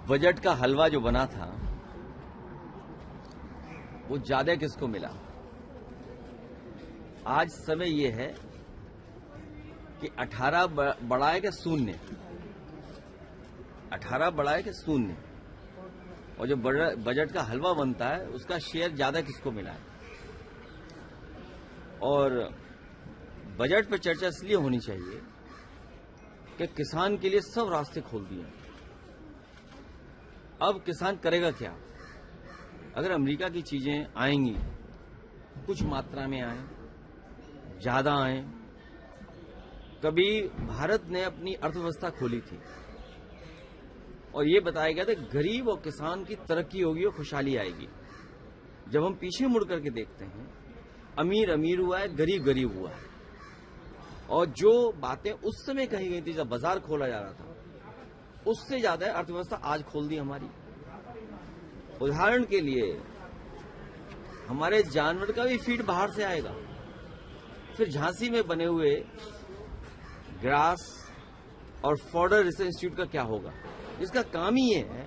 Budget का हलवा जो बना था वो ज्यादा किसको मिला? आज समय ये है कि 18 बड़ा है कि शून्य, 18 बड़ा है कि शून्य, और जो बजट का हलवा बनता है उसका शेयर ज्यादा किसको मिला है। और बजट पर चर्चा इसलिए होनी चाहिए कि किसान के लिए सब रास्ते खोल दिए। अब किसान करेगा क्या? अगर अमेरिका की चीजें आएंगी, कुछ मात्रा में आए, ज्यादा आए। कभी भारत ने अपनी अर्थव्यवस्था खोली थी और ये बताया गया था गरीब और किसान की तरक्की होगी और खुशहाली आएगी। जब हम पीछे मुड़ करके देखते हैं, अमीर अमीर हुआ है, गरीब गरीब हुआ है। और जो बातें उस समय कही गई थी जब बाजार खोला जा रहा था, उससे ज्यादा अर्थव्यवस्था आज खोल दी हमारी। उदाहरण के लिए हमारे जानवर का भी फीड बाहर से आएगा। फिर झांसी में बने हुए ग्रास और फॉडर रिसर्च इंस्टीट्यूट का क्या होगा, जिसका काम ही ये है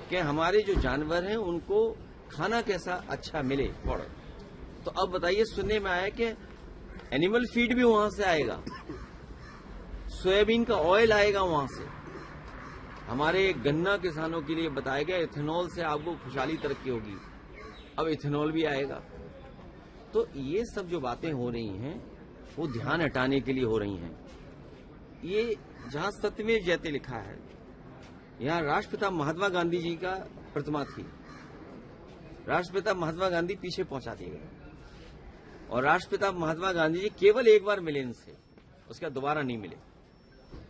कि हमारे जो जानवर हैं उनको खाना कैसा अच्छा मिले, फॉडर। तो अब बताइए, सुनने में आया कि एनिमल फीड भी वहां से आएगा, सोयाबीन का ऑयल आएगा वहां से। हमारे गन्ना किसानों के लिए बताया गया इथेनॉल से आपको खुशहाली तरक्की होगी, अब इथेनॉल भी आएगा। तो ये सब जो बातें हो रही हैं वो ध्यान हटाने के लिए हो रही हैं। ये जहां सत्यमेव जयते लिखा है, यहां राष्ट्रपिता महात्मा गांधी जी का प्रतिमा थी। राष्ट्रपिता महात्मा गांधी पीछे पहुंचा दिए गए और राष्ट्रपिता महात्मा गांधी जी केवल एक बार मिले इनसे, उसके बाद दोबारा नहीं मिले।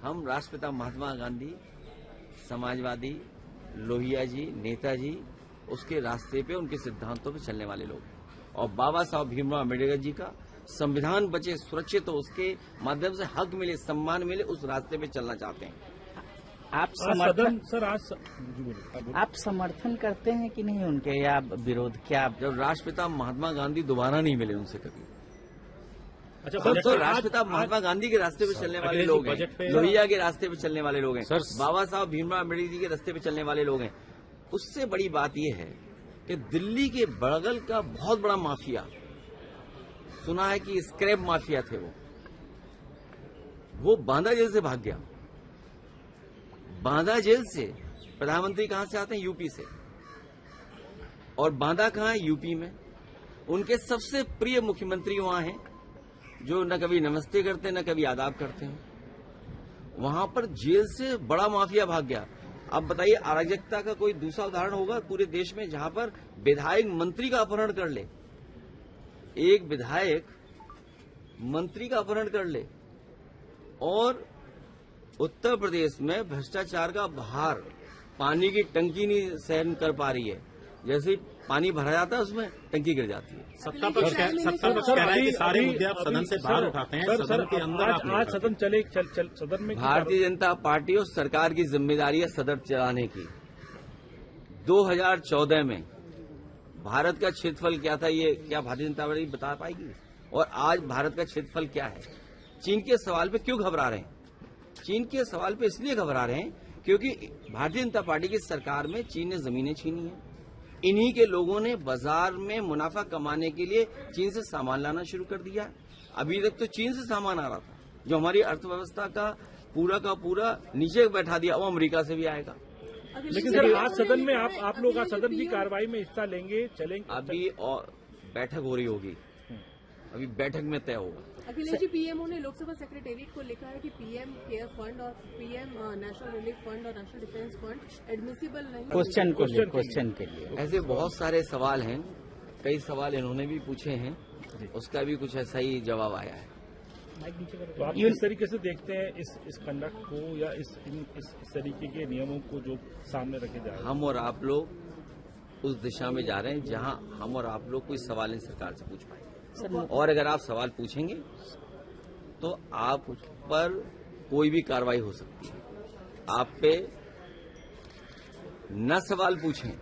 हम राष्ट्रपिता महात्मा गांधी, समाजवादी, लोहिया जी, नेताजी, उसके रास्ते पे, उनके सिद्धांतों पे चलने वाले लोग। और बाबा साहब भीमराव अम्बेडकर जी का संविधान बचे, सुरक्षित हो, उसके माध्यम से हक मिले, सम्मान मिले, उस रास्ते पे चलना चाहते हैं। आप समर्थन करते हैं कि नहीं उनके, या विरोध? क्या जब राष्ट्रपिता महात्मा गांधी दोबारा नहीं मिले उनसे कभी, अच्छा, तो राष्ट्रपिता महात्मा गांधी के रास्ते पे चलने वाले लोग हैं, लोहिया के रास्ते पे चलने वाले लोग हैं, बाबा साहब भीमराव अम्बेडकर जी के रास्ते पे चलने वाले लोग हैं। उससे बड़ी बात यह है कि दिल्ली के बगल का बहुत बड़ा माफिया, सुना है कि स्क्रैप माफिया थे, वो बांदा जेल से भाग गया। बांदा जेल से प्रधानमंत्री कहां से आते हैं? यूपी से। और बांदा कहां है? यूपी में। उनके सबसे प्रिय मुख्यमंत्री वहां हैं, जो न कभी नमस्ते करते न कभी आदाब करते हैं। वहां पर जेल से बड़ा माफिया भाग गया। अब बताइए, अराजकता का कोई दूसरा उदाहरण होगा पूरे देश में जहां पर विधायक मंत्री का अपहरण कर ले, एक विधायक मंत्री का अपहरण कर ले। और उत्तर प्रदेश में भ्रष्टाचार का भार, पानी की टंकी नहीं सहन कर पा रही है। जैसे ही पानी भरा जाता है उसमें टंकी गिर जाती है। सत्ता पक्ष कह रहा है कि सारे मुद्दे आप सदन से बाहर उठाते हैं, सदन के अंदर आज सदन चले सदन में। भारतीय जनता पार्टी और सरकार की जिम्मेदारी है सदन चलाने की। 2014 में भारत का क्षेत्रफल क्या था, ये क्या भारतीय जनता पार्टी बता पाएगी? और आज भारत का क्षेत्रफल क्या है? चीन के सवाल पे क्यों घबरा रहे हैं? चीन के सवाल पे इसलिए घबरा रहे हैं क्योंकि भारतीय जनता पार्टी की सरकार में चीन ने जमीनें छीनी हैं। इन्हीं के लोगों ने बाजार में मुनाफा कमाने के लिए चीन से सामान लाना शुरू कर दिया। अभी तक तो चीन से सामान आ रहा था, जो हमारी अर्थव्यवस्था का पूरा नीचे बैठा दिया, वो अमेरिका से भी आएगा। लेकिन सर, आज सदन में आप लोग आज सदन की कार्रवाई में हिस्सा लेंगे, चलेंगे? अभी और बैठक हो रही होगी, अभी बैठक में तय होगा। अखिलेश जी, पीएमओ ने लोकसभा सेक्रेटेरिएट को लिखा है कि पीएम केयर फंड और पीएम नेशनल रिलीफ फंड और नेशनल डिफेंस फंड एडमिसिबल नहीं। क्वेश्चन के लिए ऐसे बहुत सारे सवाल हैं, कई सवाल इन्होंने भी पूछे हैं, उसका भी कुछ ऐसा ही जवाब आया है। तो आप किस तरीके से देखते हैं इस कंडक्ट को, या इस तरीके के नियमों को जो सामने रखे जा रहे हैं? हम और आप लोग उस दिशा में जा रहे हैं जहां हम और आप लोग कोई सवाल नहीं सरकार से पूछ पाएंगे। और अगर आप सवाल पूछेंगे तो आप पर कोई भी कार्रवाई हो सकती है। आप पे न सवाल पूछें,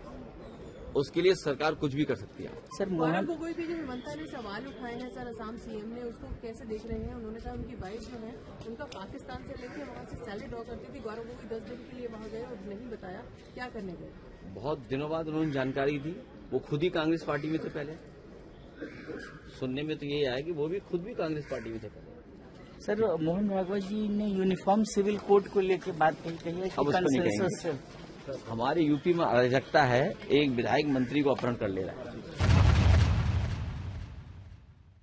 उसके लिए सरकार कुछ भी कर सकती है। सर गौरव मोहन गोगोई पे जो हिमंता ने सवाल उठाए हैं सर असम सीएम ने, उसको कैसे देख रहे हैं? उन्होंने कहा उनकी वाइफ जो है उनका पाकिस्तान से लेके वहाँ से सैलरी ड्रॉ करती थी, गौरव गोगोई 10 दिन के लिए वहाँ गए और नहीं बताया क्या करने गए। बहुत दिनों बाद उन्होंने जानकारी दी, वो खुद ही कांग्रेस पार्टी में थे पहले। सुनने में तो ये आया कि वो भी खुद भी कांग्रेस पार्टी में थे पहले। सर मोहन भागवत जी ने यूनिफॉर्म सिविल कोड को लेकर बात कही है अब कि उसको नहीं कंसेंसस हमारे यूपी में अराजकता है, एक विधायक मंत्री को अपहरण कर ले रहा है।